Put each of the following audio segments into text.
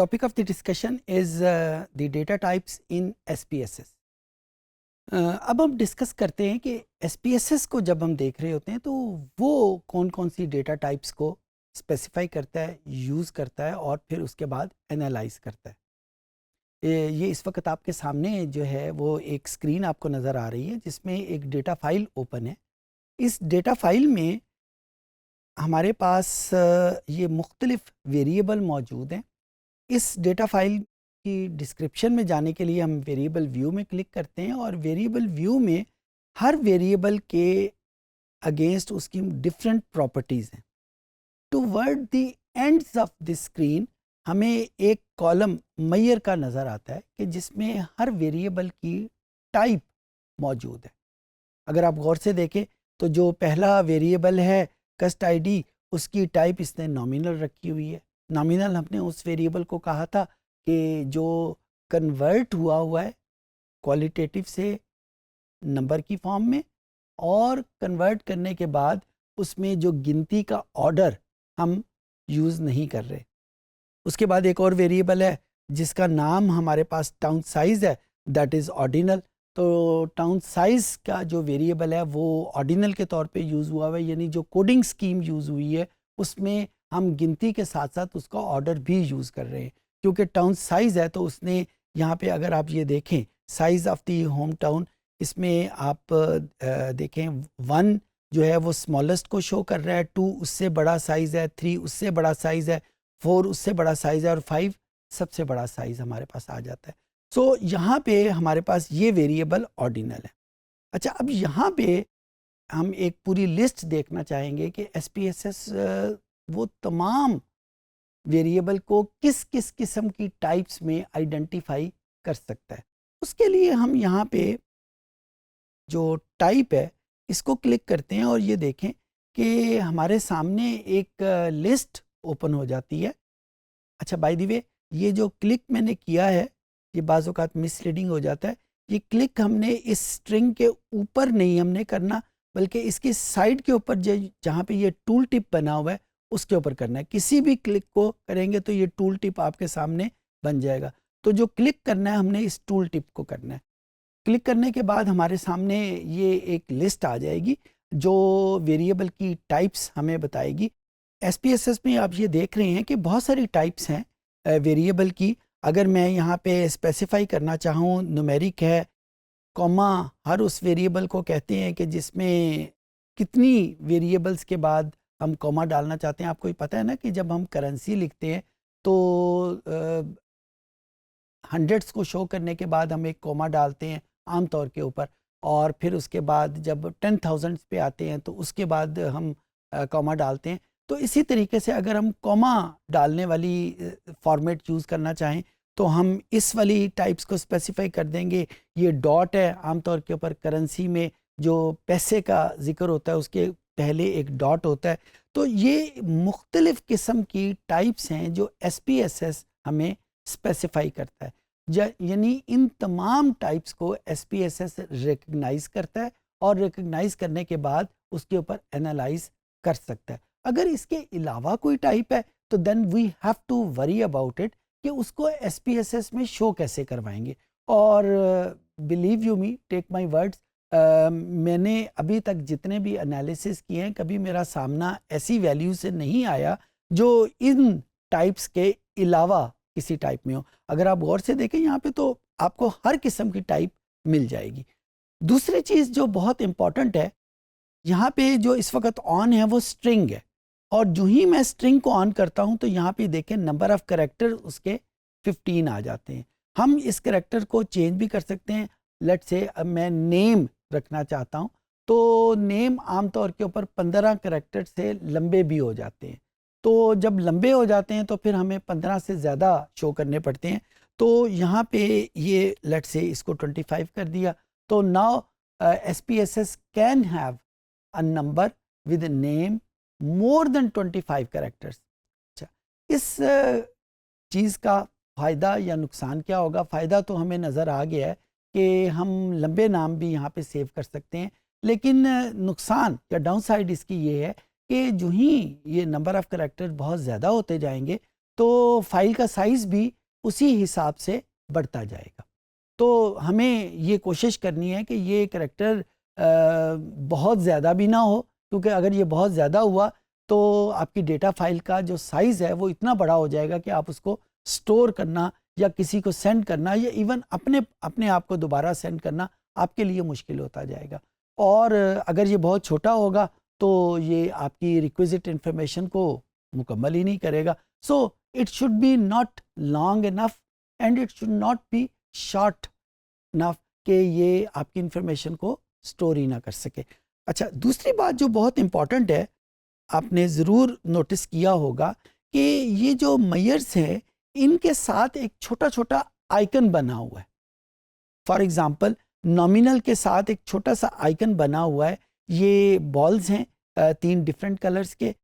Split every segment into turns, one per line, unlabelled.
topic of the discussion is the data types in SPSS. अब हम discuss करते हैं कि SPSS को जब हम देख रहे होते हैं तो वो कौन कौन सी डेटा टाइप्स को स्पेसिफाई करता है, यूज़ करता है और फिर उसके बाद एनालाइज करता है। ये इस वक्त आपके सामने जो है वो एक स्क्रीन आपको नज़र आ रही है जिसमें एक डेटा फाइल ओपन है। इस डेटा फाइल में हमारे पास ये मुख्तलिफ वेरिएबल मौजूद हैं। इस डेटा फाइल की डिस्क्रिप्शन में जाने के लिए हम वेरिएबल व्यू में क्लिक करते हैं और वेरिएबल व्यू में हर वेरिएबल के अगेंस्ट उसकी डिफरेंट प्रॉपर्टीज़ हैं। Toward the ends of the screen हमें एक कॉलम मैयर का नज़र आता है कि जिसमें हर वेरिएबल की टाइप मौजूद है। अगर आप गौर से देखें तो जो पहला वेरिएबल है कस्ट आईडी, उसकी टाइप इसने नॉमिनल रखी हुई है। नॉमिनल हमने उस वेरिएबल को कहा था कि जो कन्वर्ट हुआ है क्वालिटेटिव से नंबर की फॉर्म में, और कन्वर्ट करने के बाद उसमें जो गिनती का ऑर्डर हम यूज़ नहीं कर रहे। उसके बाद एक और वेरिएबल है जिसका नाम हमारे पास टाउन साइज़ है, दैट इज़ ऑर्डिनल। तो टाउन साइज़ का जो वेरिएबल है वो ऑर्डिनल के तौर पे यूज़ हुआ है, यानी जो कोडिंग स्कीम यूज़ हुई है उसमें हम गिनती के साथ साथ उसका ऑर्डर भी यूज़ कर रहे हैं। क्योंकि टाउन साइज़ है तो उसने यहाँ पे अगर आप ये देखें size of the home town, इसमें आप देखें 1 जो है वो स्मॉलेस्ट को शो कर रहा है, 2 उससे बड़ा साइज़ है, 3 उससे बड़ा साइज़ है, 4 उससे बड़ा साइज़ है और 5 सबसे बड़ा साइज़ हमारे पास आ जाता है। सो यहाँ पे हमारे पास ये वेरिएबल ऑर्डिनल है। अच्छा, अब यहाँ पे हम एक पूरी लिस्ट देखना चाहेंगे कि SPSS वो तमाम वेरिएबल को किस किस किस्म की टाइप्स में आइडेंटिफाई कर सकता है। उसके लिए हम यहाँ पे जो टाइप है इसको क्लिक करते हैं और ये देखें कि हमारे सामने एक लिस्ट ओपन हो जाती है। अच्छा, बाय द वे ये जो क्लिक मैंने किया है ये बाज़ औक़ात मिसलीडिंग हो जाता है। ये क्लिक हमने इस स्ट्रिंग के ऊपर नहीं हमने करना, बल्कि इसकी साइड के ऊपर जहाँ पे ये टूल टिप बना हुआ है उसके ऊपर करना है। किसी भी क्लिक को करेंगे तो ये टूल टिप आपके सामने बन जाएगा। तो जो क्लिक करना है हमने इस टूल टिप को करना है। क्लिक करने के बाद हमारे सामने ये एक लिस्ट आ जाएगी जो वेरिएबल की टाइप्स हमें बताएगी। SPSS में आप ये देख रहे हैं कि बहुत सारी टाइप्स हैं वेरिएबल की। अगर मैं यहाँ पे स्पेसिफाई करना चाहूँ, न्यूमेरिक है, कॉमा हर उस वेरिएबल को कहते हैं कि जिसमें कितनी वेरिएबल्स के बाद हम कॉमा डालना चाहते हैं। आपको ही पता है ना कि जब हम करेंसी लिखते हैं तो हंड्रेड्स को शो करने के बाद हम एक कॉमा डालते हैं आम तौर के ऊपर, और फिर उसके बाद जब 10,000 पे आते हैं तो उसके बाद हम कॉमा डालते हैं। तो इसी तरीके से अगर हम कॉमा डालने वाली फॉर्मेट यूज़ करना चाहें तो हम इस वाली टाइप्स को स्पेसिफाई कर देंगे। ये डॉट है, आमतौर के ऊपर करेंसी में जो पैसे का जिक्र होता है उसके पहले एक डॉट होता है। तो ये मुख्तलिफ़ किस्म की टाइप्स हैं जो SPSS हमें स्पेसिफाई करता है। यानी इन तमाम टाइप्स को SPSS रिकग्नाइज करता है और रिकग्नाइज करने के बाद उसके ऊपर एनालाइज कर सकता है। अगर इसके अलावा कोई टाइप है तो then we have to worry about it कि उसको SPSS में शो कैसे करवाएंगे। और believe you me, take my words, मैंने अभी तक जितने भी एनालिसिस किए हैं कभी मेरा सामना ऐसी वैल्यू से नहीं आया जो इन टाइप्स के अलावा किसी टाइप में हो। अगर आप गौर से देखें यहाँ पे तो आपको हर किस्म की टाइप मिल जाएगी। दूसरी चीज़ जो बहुत इम्पॉर्टेंट है, यहाँ पे जो इस वक्त ऑन है वो स्ट्रिंग है, और जो ही मैं स्ट्रिंग को ऑन करता हूँ तो यहाँ पे देखें नंबर ऑफ़ कैरेक्टर उसके 15 आ जाते हैं। हम इस कैरेक्टर को चेंज भी कर सकते हैं। लेट्स से अब मैं नेम रखना चाहता हूँ तो नेम आमतौर के ऊपर 15 कैरेक्टर से लंबे भी हो जाते हैं। तो जब लंबे हो जाते हैं तो फिर हमें 15 से ज़्यादा शो करने पड़ते हैं। तो यहाँ पे ये लेट्स से इसको 25 कर दिया। तो now SPSS can have a number with name more than 25 characters. अच्छा, इस चीज़ का फ़ायदा या नुकसान क्या होगा? फ़ायदा तो हमें नज़र आ गया है कि हम लंबे नाम भी यहाँ पे सेव कर सकते हैं, लेकिन नुकसान या डाउन साइड इसकी ये है कि जो ही ये नंबर ऑफ़ कैरेक्टर बहुत ज़्यादा होते जाएंगे तो फाइल का साइज़ भी उसी हिसाब से बढ़ता जाएगा। तो हमें ये कोशिश करनी है कि ये करैक्टर बहुत ज़्यादा भी ना हो, क्योंकि अगर ये बहुत ज़्यादा हुआ तो आपकी डेटा फाइल का जो साइज़ है वो इतना बड़ा हो जाएगा कि आप उसको स्टोर करना या किसी को सेंड करना या इवन अपने अपने आप को दोबारा सेंड करना आपके लिए मुश्किल होता जाएगा। और अगर ये बहुत छोटा होगा तो ये आपकी रिक्विजिट इन्फॉर्मेशन को मुकम्मल ही नहीं करेगा। So it should be not long enough and it should not be short enough कि ये आपकी इन्फॉर्मेशन को स्टोर ही ना कर सके। अच्छा, दूसरी बात जो बहुत इम्पॉर्टेंट है, आपने ज़रूर नोटिस किया होगा कि ये जो मेयर्स हैं इनके साथ एक छोटा छोटा आइकन बना हुआ है। फॉर एग्ज़ाम्पल नॉमिनल के साथ एक छोटा सा आइकन बना हुआ है। ये बॉल्स हैं 3 डिफरेंट कलर्स के।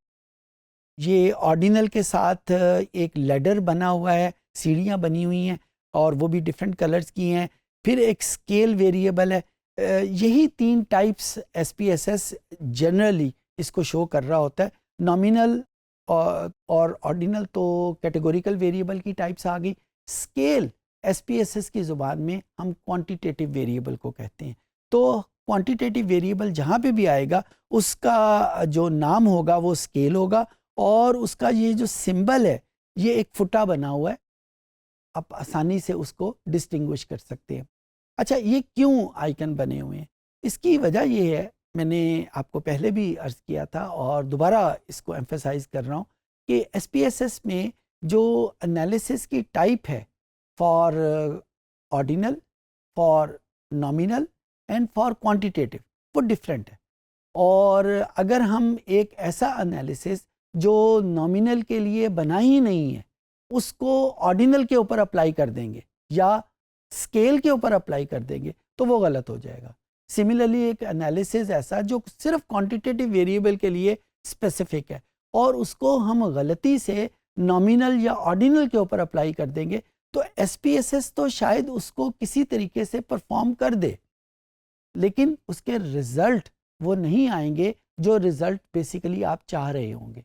ये ऑर्डिनल के साथ एक लेडर बना हुआ है, सीढ़ियाँ बनी हुई हैं और वो भी डिफरेंट कलर्स की हैं। फिर एक स्केल वेरिएबल है। यही 3 टाइप्स SPSS जनरली इसको शो कर रहा होता है। नॉमिनल और ऑर्डिनल तो कैटेगोरिकल वेरिएबल की टाइप्स आ गई। स्केल SPSS की ज़ुबान में हम क्वांटिटेटिव वेरिएबल को कहते हैं। तो क्वांटिटेटिव वेरिएबल जहाँ पे भी आएगा उसका जो नाम होगा वो स्केल होगा और उसका ये जो सिंबल है ये एक फुटा बना हुआ है, आप आसानी से उसको डिस्टिंग्विश कर सकते हैं। अच्छा, ये क्यों आइकन बने हुए हैं? इसकी वजह ये है, मैंने आपको पहले भी अर्ज़ किया था और दोबारा इसको एम्फेसाइज कर रहा हूँ कि SPSS में जो एनालिसिस की टाइप है for ordinal, for nominal and for quantitative, वो डिफरेंट है। और अगर हम एक ऐसा एनालिसिस जो नॉमिनल के लिए बना ही नहीं है उसको ऑर्डिनल के ऊपर अप्लाई कर देंगे या स्केल के ऊपर अप्लाई कर देंगे तो वो गलत हो जाएगा। सिमिलरली एक एनालिसिस ऐसा जो सिर्फ क्वांटिटेटिव वेरिएबल के लिए स्पेसिफिक है और उसको हम गलती से नॉमिनल या ऑर्डिनल के ऊपर अप्लाई कर देंगे तो SPSS तो शायद उसको किसी तरीके से परफॉर्म कर दे, लेकिन उसके रिजल्ट वो नहीं आएंगे जो रिजल्ट बेसिकली आप चाह रहे होंगे।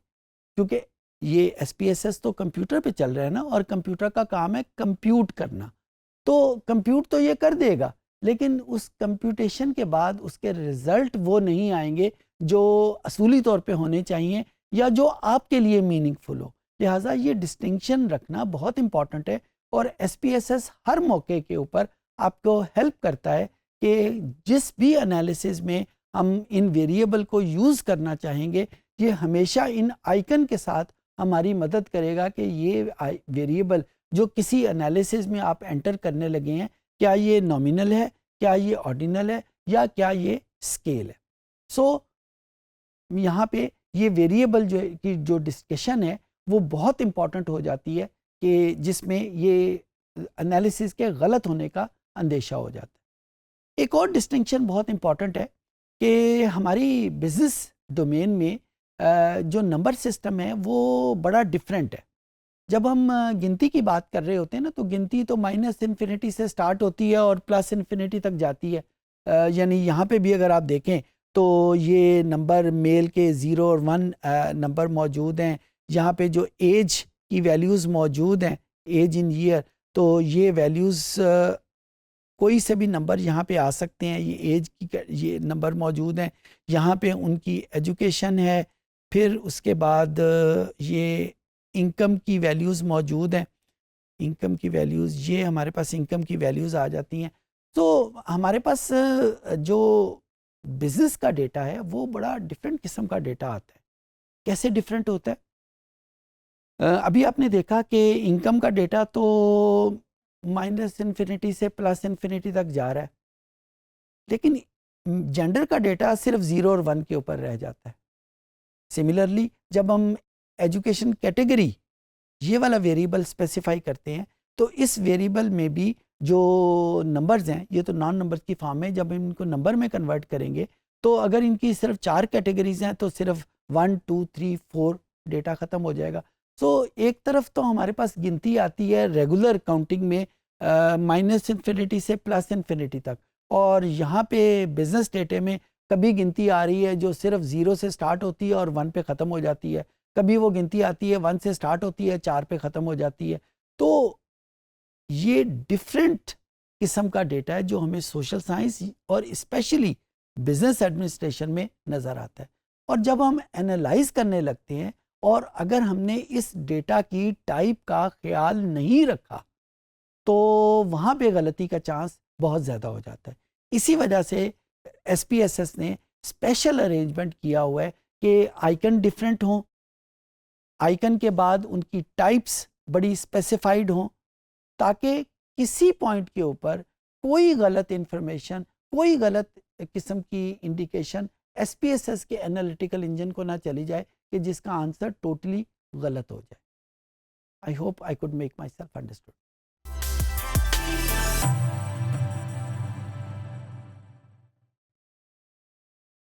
क्योंकि ये SPSS तो कंप्यूटर पे चल रहा है ना, और कंप्यूटर का काम है कंप्यूट करना। तो कंप्यूट तो ये कर देगा, लेकिन उस कंप्यूटेशन के बाद उसके रिजल्ट वो नहीं आएंगे जो असूली तौर पे होने चाहिए या जो आपके लिए मीनिंगफुल हो। लिहाजा ये डिस्टिंक्शन रखना बहुत इंपॉर्टेंट है और SPSS हर मौके के ऊपर आपको हेल्प करता है कि जिस भी एनालिसिस में हम इन वेरिएबल को यूज़ करना चाहेंगे ये हमेशा इन आइकन के साथ हमारी मदद करेगा कि ये वेरिएबल जो किसी एनालिसिस में आप एंटर करने लगे हैं, क्या ये नॉमिनल है, क्या ये ऑर्डिनल है या क्या ये स्केल है। सो यहाँ पे ये वेरिएबल जो डिस्कशन है वो बहुत इम्पॉर्टेंट हो जाती है कि जिसमें ये एनालिसिस के गलत होने का अंदेशा हो जाता है। एक और डिस्टिंक्शन बहुत इम्पॉर्टेंट है कि हमारी बिजनेस डोमेन में जो नंबर सिस्टम है वो बड़ा डिफरेंट है। जब हम गिनती की बात कर रहे होते हैं ना, तो गिनती तो -इन्फिनिटी से स्टार्ट होती है और +इन्फिनिटी तक जाती है। यानी यहाँ पे भी अगर आप देखें तो ये नंबर मेल के 0 और 1 नंबर मौजूद हैं। यहाँ पे जो एज की वैल्यूज़ मौजूद हैं, एज इन ईयर, तो ये वैल्यूज़ कोई से भी नंबर यहाँ पे आ सकते हैं। ये एज की ये नंबर मौजूद हैं। यहाँ पे उनकी एजुकेशन है। फिर उसके बाद ये इनकम की वैल्यूज़ मौजूद हैं। इनकम की वैल्यूज़, ये हमारे पास इनकम की वैल्यूज़ आ जाती हैं। तो हमारे पास जो बिज़नेस का डेटा है वो बड़ा डिफरेंट किस्म का डेटा आता है। कैसे डिफरेंट होता है? अभी आपने देखा कि इनकम का डेटा तो -इन्फिनिटी से +इन्फिनिटी तक जा रहा है, लेकिन जेंडर का डेटा सिर्फ 0 और 1 के ऊपर रह जाता है। सिमिलरली जब हम एजुकेशन कैटेगरी ये वाला वेरिएबल स्पेसिफाई करते हैं तो इस वेरिएबल में भी जो नंबर्स हैं ये तो नॉन नंबर्स की फॉर्म है। जब हम इनको नंबर में कन्वर्ट करेंगे तो अगर इनकी सिर्फ 4 कैटेगरीज हैं तो सिर्फ 1 2 3 4 डेटा ख़त्म हो जाएगा। सो एक तरफ तो हमारे पास गिनती आती है रेगुलर काउंटिंग में -इन्फिनिटी से +इन्फिनिटी तक, और यहाँ पे बिजनेस डेटे में कभी गिनती आ रही है जो सिर्फ 0 से स्टार्ट होती है और 1 पे ख़त्म हो जाती है। कभी वो गिनती आती है 1 से स्टार्ट होती है 4 पे ख़त्म हो जाती है। तो ये डिफरेंट किस्म का डेटा है जो हमें सोशल साइंस और स्पेशली बिजनेस एडमिनिस्ट्रेशन में नज़र आता है। और जब हम एनालाइज करने लगते हैं और अगर हमने इस डेटा की टाइप का ख्याल नहीं रखा तो वहाँ पे गलती का चांस बहुत ज़्यादा हो जाता है। इसी वजह से एसपीएसएस ने स्पेशल अरेंजमेंट किया हुआ है कि आइकन डिफरेंट हों, आइकन के बाद उनकी टाइप्स बड़ी स्पेसिफाइड हों, ताकि किसी पॉइंट के ऊपर कोई गलत इंफॉर्मेशन, कोई गलत किस्म की इंडिकेशन एसपीएसएस के एनालिटिकल इंजन को ना चली जाए कि जिसका आंसर टोटली गलत हो जाए। I hope I could make my self understood.